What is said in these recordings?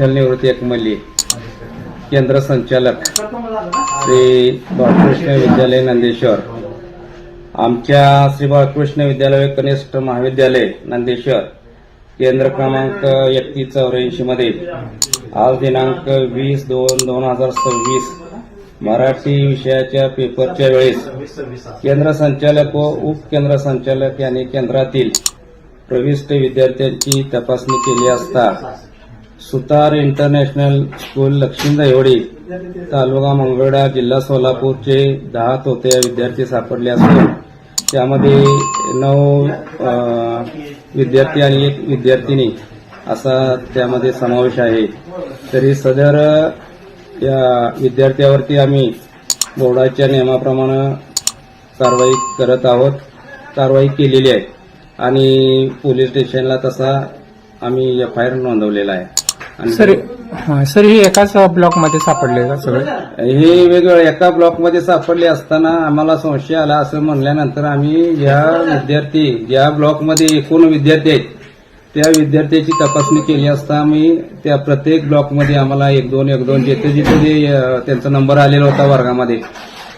निवृत्ती एकमल्ली केंद्र संचालक श्री बाळकृष्ण विद्यालय नंदेश्वर। आमच्या श्री बाळकृष्ण विद्यालय कनिष्ठ महाविद्यालय नंदेश्वर केंद्र क्रमांक 3184 मध्ये आज दिनांक 20/2/2026 मराठी विषयाच्या पेपरच्या वेळेस केंद्र संचालक व उपकेंद्र संचालक यांनी केंद्रातील प्रविष्ट विद्यार्थ्यांची तपासणी केली असता सुतार इंटरनॅशनल स्कूल लक्ष्मीदेवडी तालुका मंगळवेढा जिल्हा सोलापूरचे 10 तोते विद्यार्थी सापडले असून त्यामध्ये 9 विद्यार्थी आणि 1 विद्यार्थिनी असा त्यामध्ये समावेश आहे। तरी सदर या विद्यार्थ्यावरती आम्ही बोर्डाच्या नियमाप्रमाणे कारवाई करत आहोत, कारवाई केलेली आहे आणि पोलीस स्टेशनला तसा आम्ही FIR नोंदवलेला आहे। सर हे एकाच ब्लॉकमध्ये सापडले का सगळे? हे वेगवेगळ्या एका ब्लॉकमध्ये सापडले असताना आम्हाला संशय आला असं म्हणल्यानंतर आम्ही ज्या ब्लॉकमध्ये एकूण विद्यार्थी आहेत त्या विद्यार्थ्याची तपासणी केली असता आम्ही त्या प्रत्येक ब्लॉकमध्ये आम्हाला 1-2 जिथे त्यांचा नंबर आलेला होता वर्गामध्ये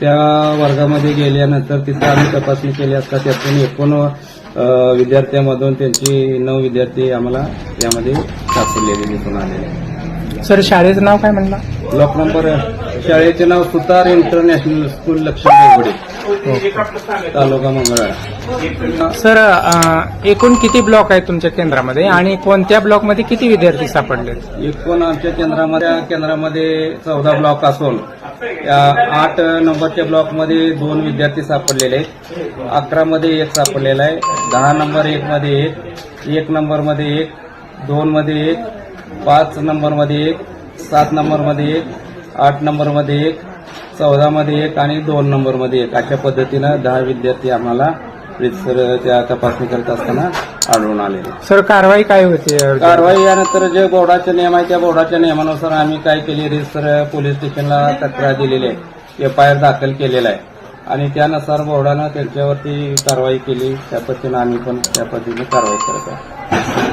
त्या वर्गामध्ये गेल्यानंतर तिथे आम्ही तपासणी केली असता त्यातून एकूण विद्यार्थ्यांमधून त्यांची 9 विद्यार्थी आम्हाला यामध्ये सापडलेले दिसून आलेले। सर शाळेचं नाव काय म्हणला? ब्लॉक नंबर शाळेचे नाव सुतार इंटरनॅशनल स्कूल लक्ष्मीदेवडी तालुका मंगळवेढा। सर एकूण किती ब्लॉक आहेत तुमच्या केंद्रामध्ये आणि कोणत्या ब्लॉकमध्ये किती विद्यार्थी सापडले? एकूण आमच्या केंद्रामध्ये 14 ब्लॉक असून या 8 नंबरच्या ब्लॉकमध्ये 2 विद्यार्थी सापडलेले आहेत, 11 मध्ये 1 सापडलेला आहे, 10 नंबर 1 मध्ये 1 नंबर मध्ये 1, 2 मध्ये 1, 5 नंबर मध्ये 1, 7 नंबर मध्ये 1, 8 नंबर मध्ये 1, 14 मध्ये 1 आणि 2 नंबर मध्ये 1 अशा पद्धतीनं 10 विद्यार्थी आम्हाला त्या तपासणी करत असताना आढळून आले। सर कारवाई काय होती? कारवाई यानंतर जे बोर्डाचे नियम आहे त्या बोर्डाच्या नियमानुसार आम्ही काय केले सर पोलीस स्टेशनला तक्रार दिलेली आहे, FIR दाखल केलेला आहे आणि त्यानुसार बोर्डानं त्यांच्यावरती कारवाई केली। त्या पद्धतीनं आम्ही पण त्या पद्धतीने कारवाई करत आहोत।